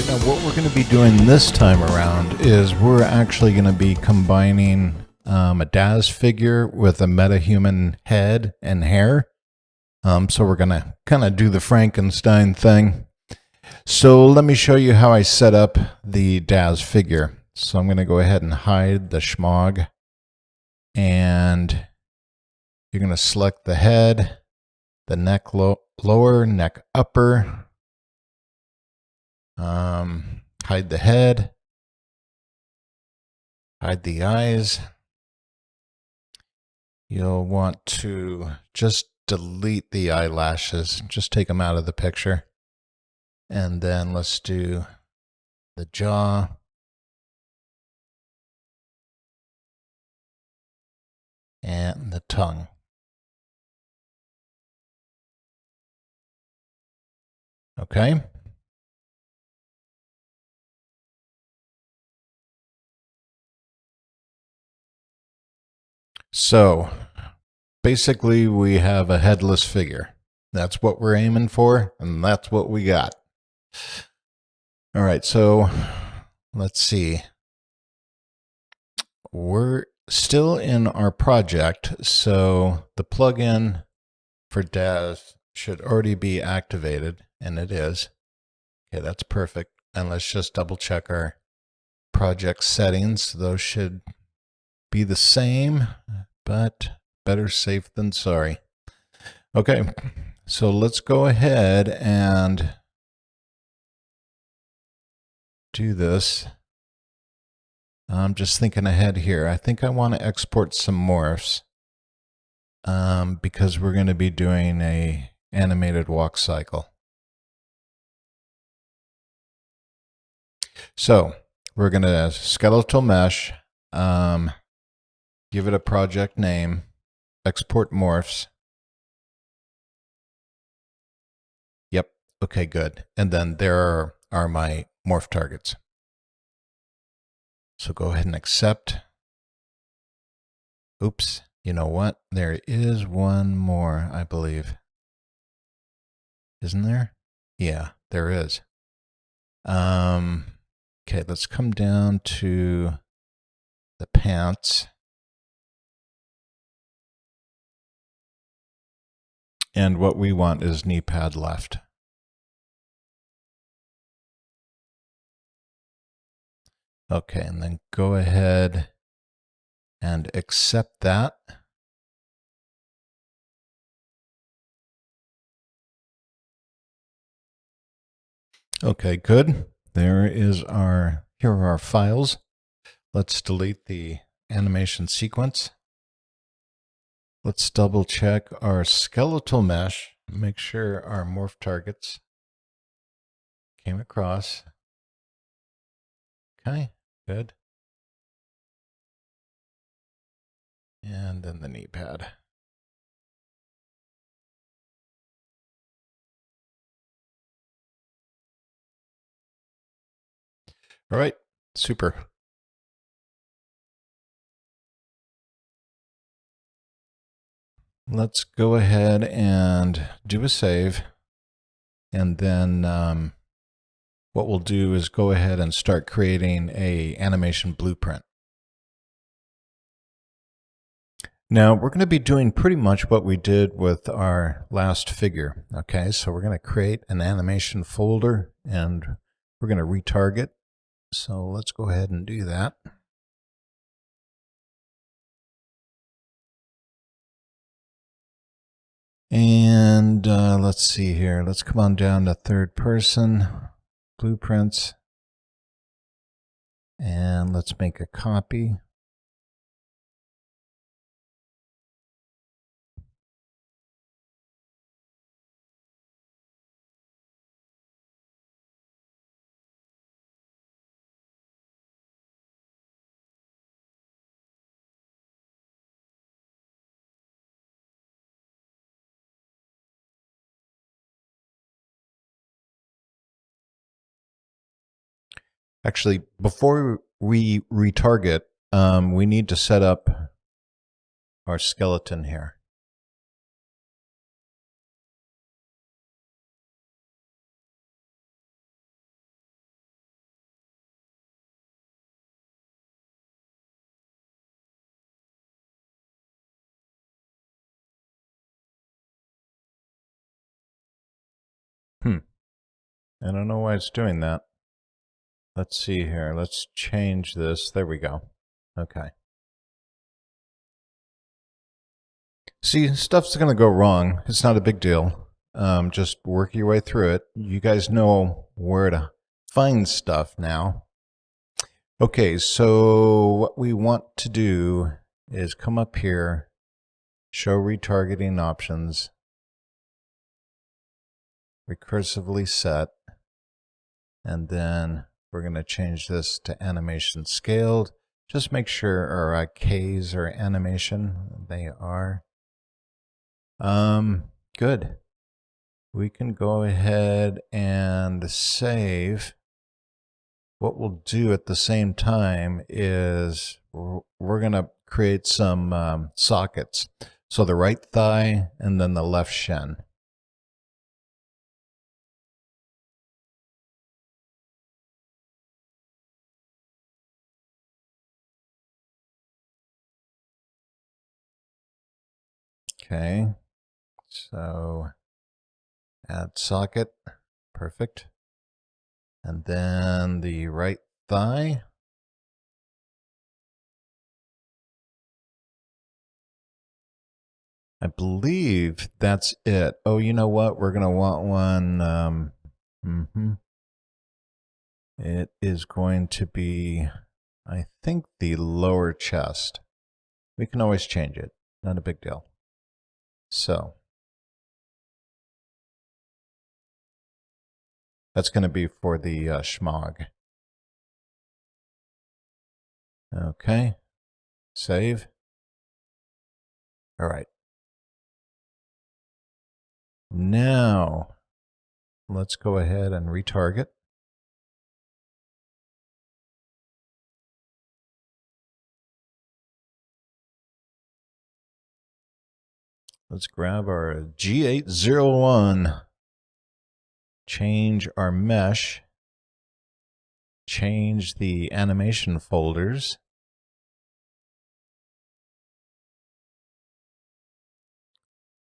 right, now what we're going to be doing this time around is we're actually going to be combining a Daz figure with a metahuman head and hair. So we're going to kind of do the Frankenstein thing. So let me show you how I set up the Daz figure. So I'm going to go ahead and hide the schmog. And you're going to select the head, the neck lower, neck upper. Hide the head, hide the eyes. You'll want to just delete the eyelashes, just take them out of the picture. And then let's do the jaw. And the tongue. Okay. So basically we have a headless figure. That's what we're aiming for, and that's what we got. All right, so let's see. We're still in our project, so the plugin for Daz should already be activated, and it is. Okay, that's perfect. And let's just double check our project settings. Those should be the same, but better safe than sorry. Okay, so let's go ahead and do this. I'm just thinking ahead here. I think I want to export some morphs because we're going to be doing a animated walk cycle. So we're going to skeletal mesh, give it a project name, export morphs. Yep. Okay, good. And then there are my morph targets. So go ahead and accept. Oops. You know what? There is one more, I believe. Isn't there? Yeah, there is. Okay, let's come down to the pants. And what we want is knee pad left. Okay, and then go ahead and accept that. Okay, good. Here are our files. Let's delete the animation sequence. Let's double check our skeletal mesh. Make sure our morph targets came across. Okay, good. And then the knee pad. All right, super. Let's go ahead and do a save. And then what we'll do is go ahead and start creating a animation blueprint. Now we're going to be doing pretty much what we did with our last figure. Okay, so we're going to create an animation folder and we're going to retarget. So let's go ahead and do that. And let's see here. Let's come on down to third person, blueprints. And let's make a copy. Actually, before we retarget, we need to set up our skeleton here. I don't know why it's doing that. Let's see here. Let's change this. There we go. Okay. See, stuff's going to go wrong. It's not a big deal. Just work your way through it. You guys know where to find stuff now. Okay, so what we want to do is come up here, show retargeting options, recursively set, and then we're going to change this to animation scaled. Just make sure our Ks are animation. They are. Good. We can go ahead and save. What we'll do at the same time is we're going to create some sockets. So the right thigh and then the left shin. Okay, so add socket, perfect. And then the right thigh. I believe that's it. Oh, you know what? We're going to want one. It is going to be, I think, the lower chest. We can always change it. Not a big deal. So that's going to be for the schmog. Okay. Save. All right. Now, let's go ahead and retarget. Let's grab our G801. Change our mesh. Change the animation folders.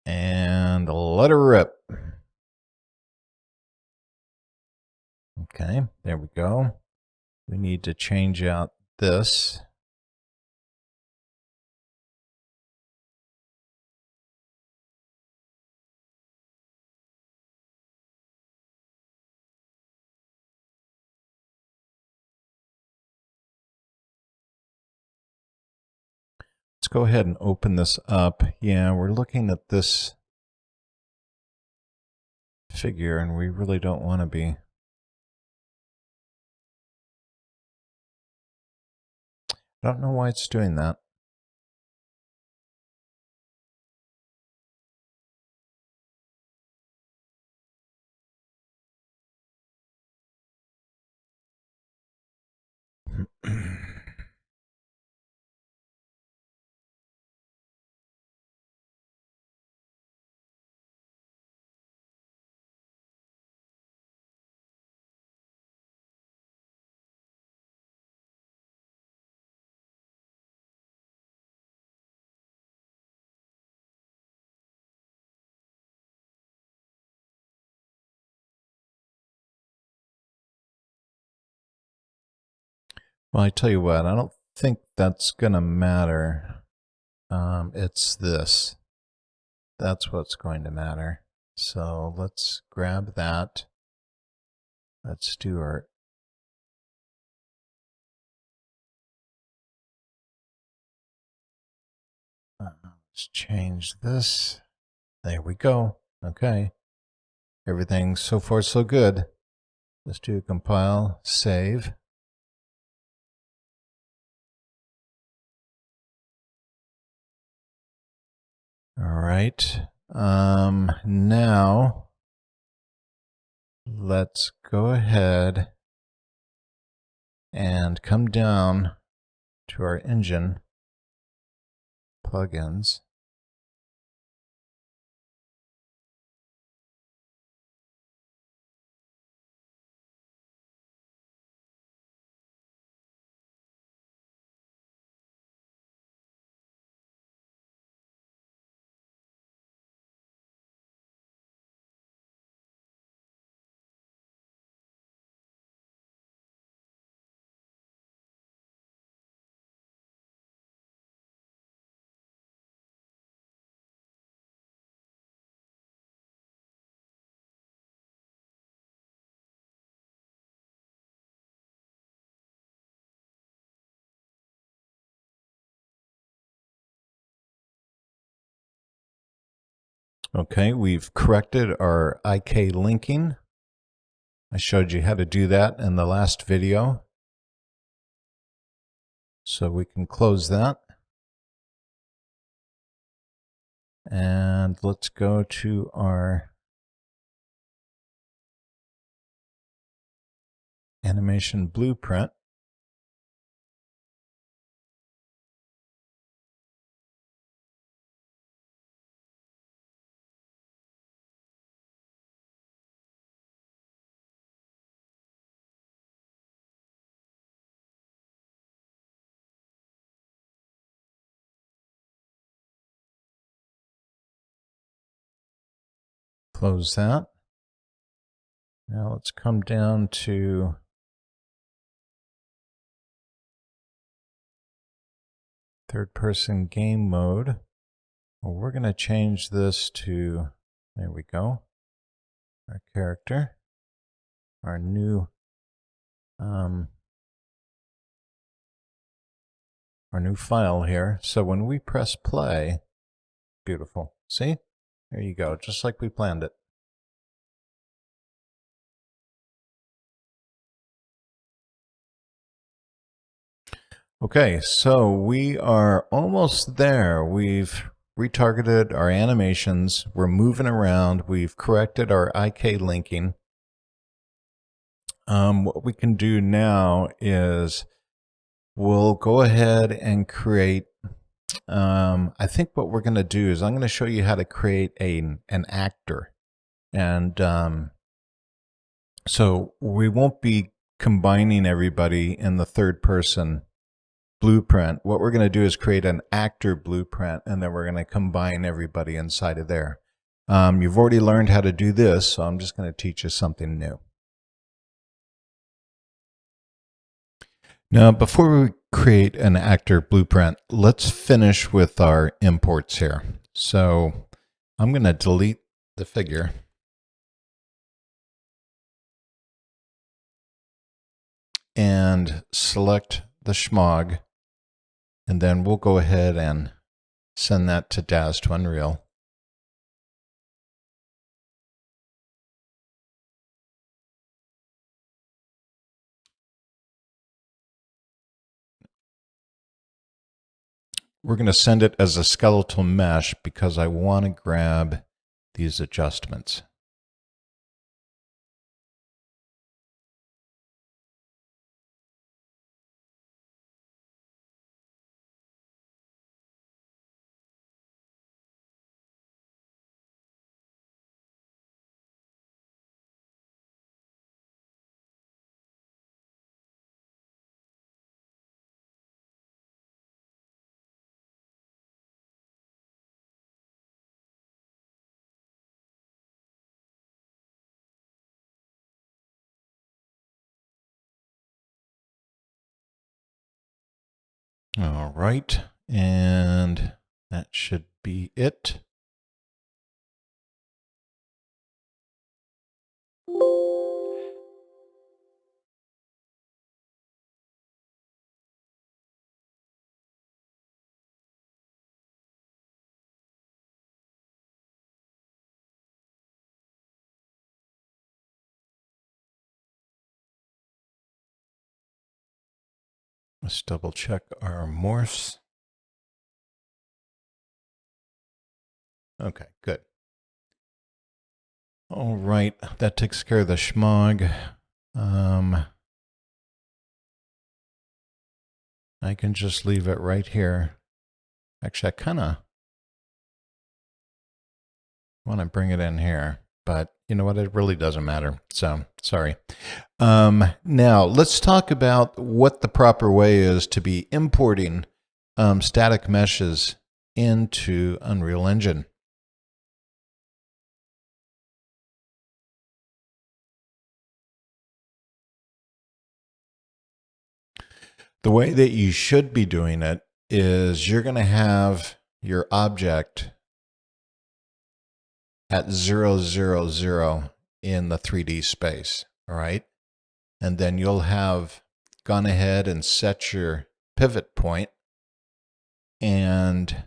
And let her rip. Okay, there we go. We need to change out this. Let's go ahead and open this up. Yeah, we're looking at this figure and we really don't want to be. I don't know why it's doing that. Well, I tell you what, I don't think that's going to matter. It's this. That's what's going to matter. So let's grab that. Let's do our let's change this. There we go. Okay. Everything's so far so good. Let's do compile, save. All right. Now let's go ahead and come down to our engine plugins. Okay, we've corrected our IK linking. I showed you how to do that in the last video. So we can close that. And let's go to our animation blueprint. Close that. Now let's come down to third-person game mode. Well, we're going to change this to, there we go, our character, our new file here. So when we press play, beautiful. See? There you go, just like we planned it. Okay, so we are almost there. We've retargeted our animations. We're moving around. We've corrected our IK linking. What we can do now is we'll go ahead and create, I think what we're going to do is I'm going to show you how to create an actor. And so we won't be combining everybody in the third person blueprint. What we're going to do is create an actor blueprint, and then we're going to combine everybody inside of there. You've already learned how to do this, so I'm just going to teach you something new. Now, before we create an actor blueprint, let's finish with our imports here. So I'm going to delete the figure. And select the schmog. And then we'll go ahead and send that to DAZ to Unreal. We're going to send it as a skeletal mesh because I want to grab these adjustments. All right, and that should be it. Let's double check our morphs. Okay, good. All right, that takes care of the schmog. I can just leave it right here. Actually, I kind of want to bring it in here, but you know what? It really doesn't matter. So sorry. Now let's talk about what the proper way is to be importing static meshes into Unreal Engine. The way that you should be doing it is you're going to have your object at 0, 0, 0 in the 3D space, all right? And then you'll have gone ahead and set your pivot point, and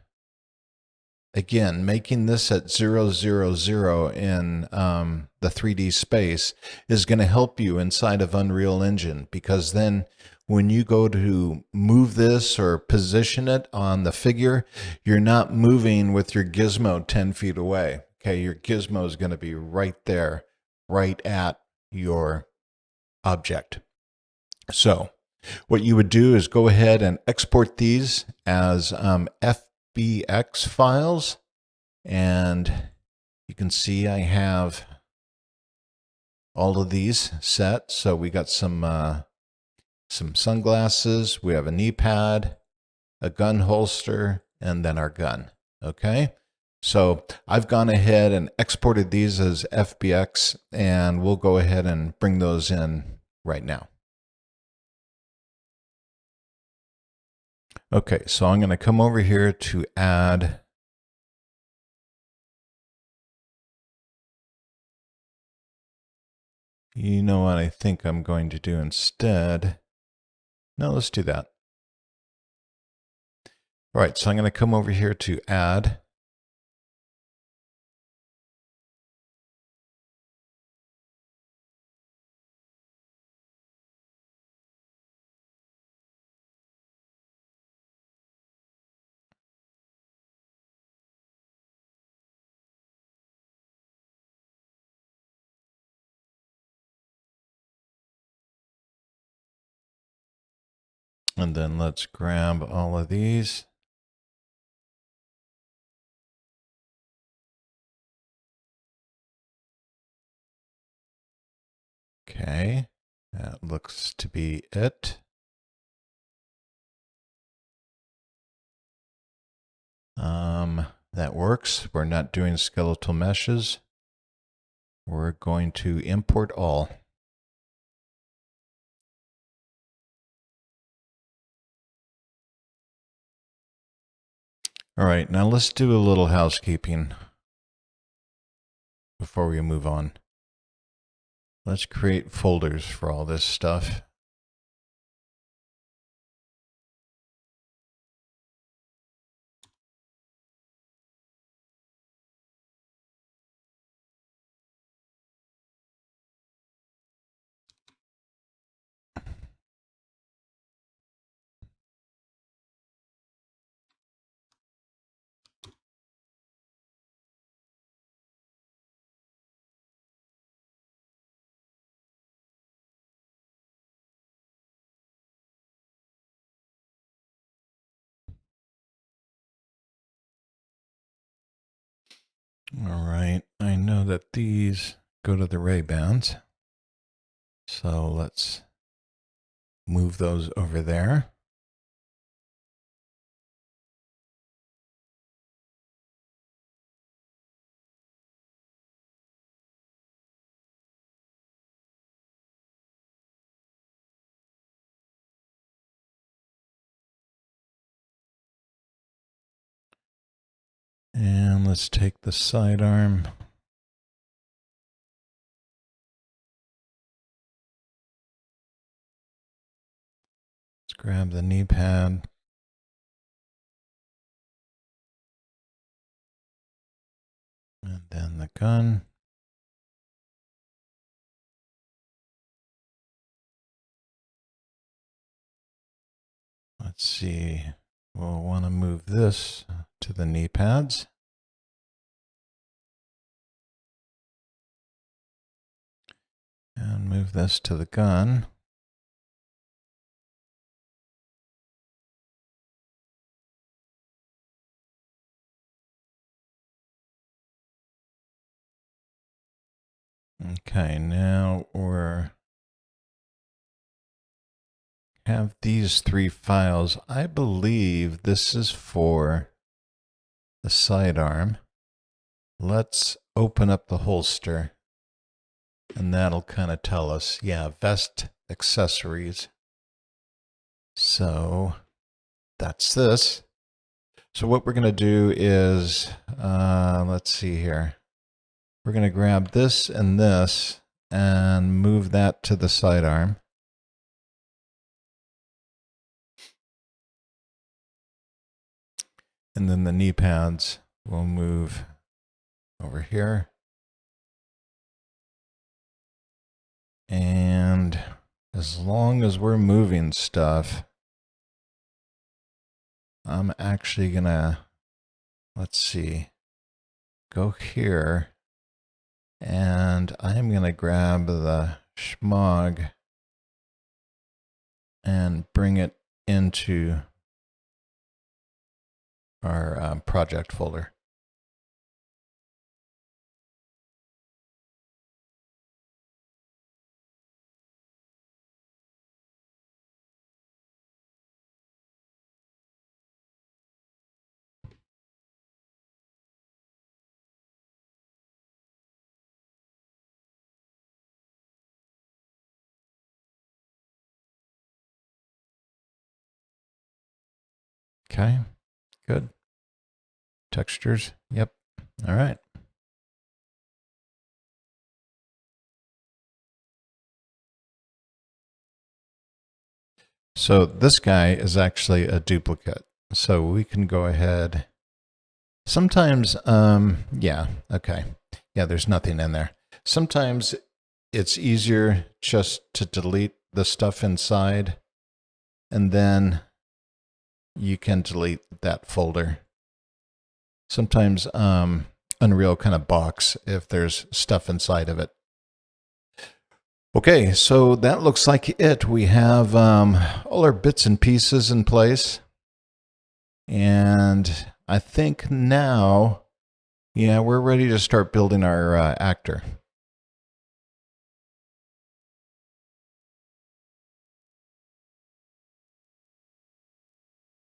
again, making this at 0, 0, 0 in the 3D space is going to help you inside of Unreal Engine, because then when you go to move this or position it on the figure, you're not moving with your gizmo 10 feet away. Okay, your gizmo is going to be right there, right at your object. So what you would do is go ahead and export these as FBX files. And you can see I have all of these set. So we got some sunglasses, we have a knee pad, a gun holster, and then our gun. Okay. So I've gone ahead and exported these as FBX, and we'll go ahead and bring those in right now. Okay, so I'm going to come over here to add You know what I think I'm going to do instead? No, let's do that. All right, so I'm going to come over here to add. And then let's grab all of these. Okay, that looks to be it. That works. We're not doing skeletal meshes. We're going to import all. All right, now let's do a little housekeeping before we move on. Let's create folders for all this stuff. All right, I know that these go to the Ray-Bans, so let's move those over there. And let's take the sidearm. Let's grab the knee pad. And then the gun. Let's see. We'll want to move this to the knee pads. And move this to the gun. Okay, now we're have these three files. I believe this is for the sidearm. Let's open up the holster, and that'll kind of tell us, yeah, vest accessories. So that's this. So what we're going to do is, let's see here. We're going to grab this and move that to the sidearm. And then the knee pads we'll move over here. And as long as we're moving stuff, I'm actually gonna, let's see, go here, and I'm gonna grab the schmog and bring it into our project folder. Okay, good. Textures, yep. All right. So this guy is actually a duplicate. So we can go ahead. Sometimes, yeah, okay. Yeah, there's nothing in there. Sometimes it's easier just to delete the stuff inside, and then you can delete that folder. Sometimes Unreal kind of balks if there's stuff inside of it. Okay, so that looks like it. We have all our bits and pieces in place. And I think now, yeah, we're ready to start building our actor.